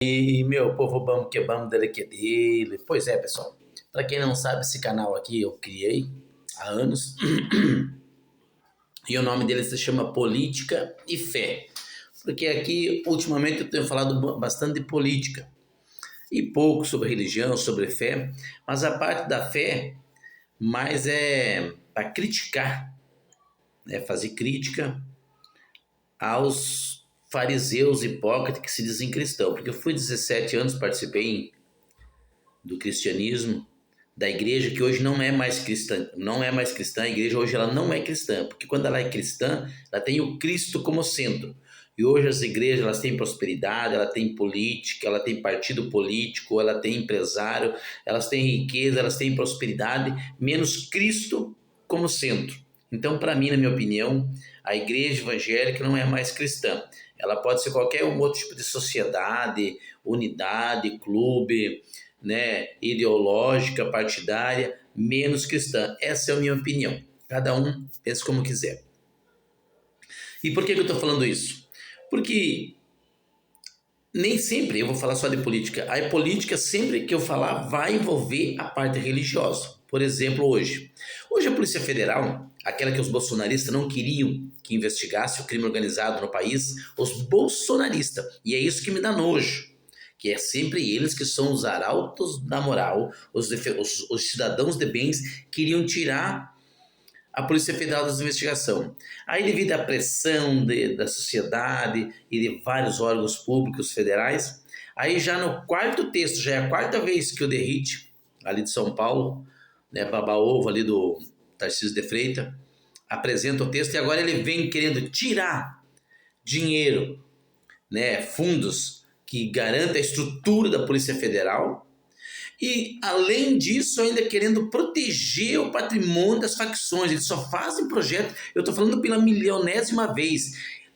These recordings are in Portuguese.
E meu povo bom que bom dele que dele. Pois é, pessoal. Para quem não sabe, esse canal aqui eu criei há anos e o nome dele se chama Política e Fé. Porque aqui ultimamente eu tenho falado bastante de política e pouco sobre religião, sobre fé, mas a parte da fé mais é para criticar, né? Fazer crítica aos fariseus hipócritas que se dizem cristãos. Porque eu fui 17 anos, participei do cristianismo, da igreja que hoje não é mais cristã, não é mais cristã, a igreja hoje ela não é cristã, porque quando ela é cristã, ela tem o Cristo como centro. E hoje as igrejas elas têm prosperidade, ela tem política, ela tem partido político, ela tem empresário, elas têm riqueza, elas têm prosperidade, menos Cristo como centro. Então, para mim, na minha opinião, a igreja evangélica não é mais cristã. Ela pode ser qualquer um outro tipo de sociedade, unidade, clube, né, ideológica, partidária, menos cristã. Essa é a minha opinião. Cada um pensa como quiser. E por que eu estou falando isso? Porque nem sempre eu vou falar só de política. A política, sempre que eu falar, vai envolver a parte religiosa. Por exemplo, hoje. Hoje a Polícia Federal, aquela que os bolsonaristas não queriam que investigasse o crime organizado no país, os bolsonaristas. E é isso que me dá nojo. Que é sempre eles que são os arautos da moral, os cidadãos de bens, queriam tirar a Polícia Federal das investigações. Aí, devido à pressão da sociedade e de vários órgãos públicos federais, aí já no quarto texto, já é a quarta vez que o Derrite, ali de São Paulo, né, baba-ovo ali do Tarcísio de Freitas, apresenta o texto e agora ele vem querendo tirar dinheiro, né, fundos que garantem a estrutura da Polícia Federal e, além disso, ainda querendo proteger o patrimônio das facções. Eles só fazem projeto, eu estou falando pela milionésima vez,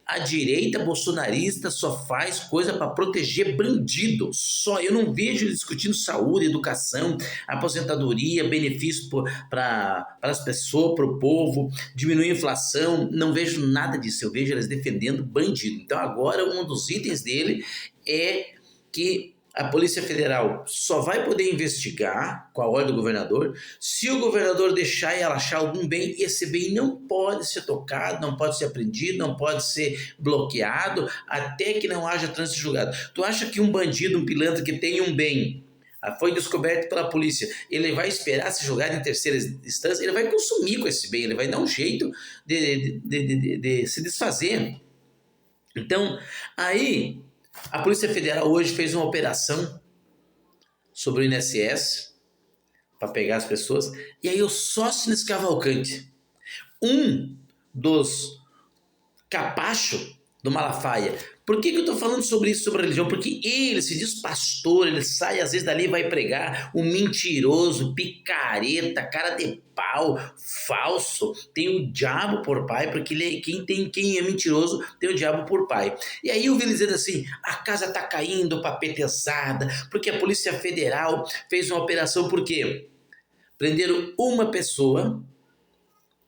a direita bolsonarista só faz coisa para proteger bandido. Só eu não vejo eles discutindo saúde, educação, aposentadoria, benefício para as pessoas, para o povo, diminuir a inflação. Não vejo nada disso. Eu vejo eles defendendo bandido. Então agora um dos itens dele é que a Polícia Federal só vai poder investigar, com a ordem do governador, se o governador deixar e ela achar algum bem. Esse bem não pode ser tocado, não pode ser apreendido, não pode ser bloqueado, até que não haja trânsito julgado. Tu acha que um bandido, um pilantra que tem um bem, foi descoberto pela polícia, ele vai esperar ser julgado em terceira instância? Ele vai consumir com esse bem, ele vai dar um jeito de se desfazer. Então, aí a Polícia Federal hoje fez uma operação sobre o INSS para pegar as pessoas. E aí o Sóstenes Cavalcante, um dos capachos do Malafaia. Por que eu estou falando sobre isso, sobre religião? Porque ele se diz pastor, ele sai às vezes dali e vai pregar, um mentiroso, picareta, cara de pau, falso, tem o diabo por pai, porque quem é mentiroso tem o diabo por pai. E aí eu vi ele dizendo assim, a casa está caindo para petezada, porque a Polícia Federal fez uma operação, por quê? Prenderam uma pessoa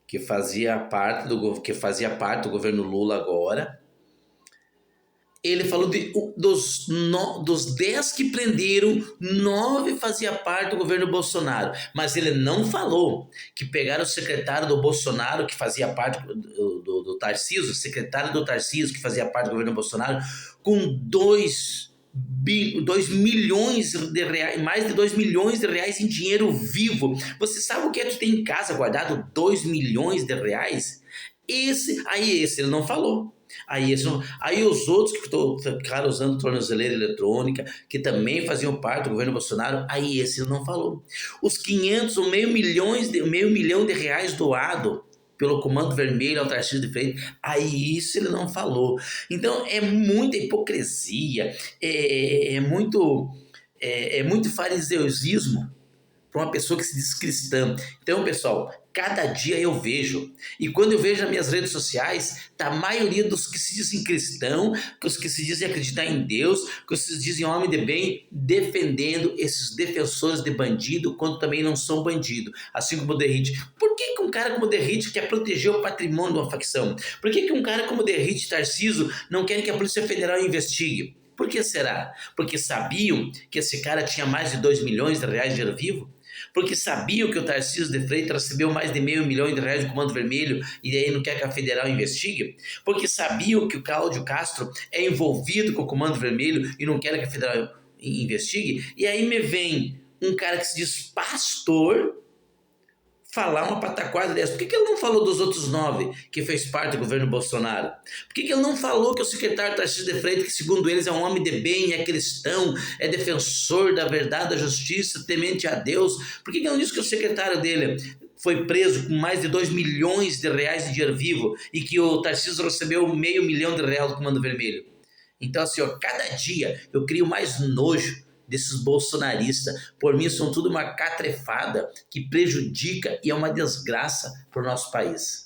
que fazia parte do governo Lula agora. Ele falou dos 10 que prenderam, 9 fazia parte do governo Bolsonaro. Mas ele não falou que pegaram o secretário do Bolsonaro, que fazia parte do Tarcísio, o secretário do Tarcísio, que fazia parte do governo Bolsonaro, com 2 milhões de reais, mais de 2 milhões de reais em dinheiro vivo. Você sabe o que é que tu tem em casa guardado? 2 milhões de reais? Esse ele não falou. Aí os outros que ficaram usando tornozeleira eletrônica, que também faziam parte do governo Bolsonaro, aí esse ele não falou. Os 500, o meio milhão de reais doado pelo Comando Vermelho ao Tarcísio de Freitas, aí isso ele não falou. Então é muita hipocrisia, é muito fariseusismo para uma pessoa que se diz cristã. Então, pessoal, cada dia eu vejo, e quando eu vejo nas minhas redes sociais, tá a maioria dos que se dizem cristão, que os que se dizem acreditar em Deus, que os que se dizem homem de bem, defendendo esses defensores de bandido, quando também não são bandido, assim como o Derrite. Por que um cara como o Derrite quer proteger o patrimônio de uma facção? Por que um cara como o Derrite e Tarcísio não querem que a Polícia Federal investigue? Por que será? Porque sabiam que esse cara tinha mais de 2 milhões de reais de dinheiro vivo? Porque sabiam que o Tarcísio de Freitas recebeu mais de R$500 milhões do Comando Vermelho e aí não quer que a Federal investigue? Porque sabiam que o Cláudio Castro é envolvido com o Comando Vermelho e não quer que a Federal investigue? E aí me vem um cara que se diz pastor falar uma pataquada dessa. Por que ele não falou dos outros 9 que fez parte do governo Bolsonaro? Por que ele não falou que o secretário Tarcísio de Freitas, que segundo eles é um homem de bem, é cristão, é defensor da verdade, da justiça, temente a Deus? Por que ele não disse que o secretário dele foi preso com mais de 2 milhões de reais de dinheiro vivo e que o Tarcísio recebeu R$500 milhões do Comando Vermelho? Então, assim, ó, cada dia eu crio mais nojo desses bolsonaristas. Por mim, são tudo uma catrefada que prejudica e é uma desgraça para o nosso país.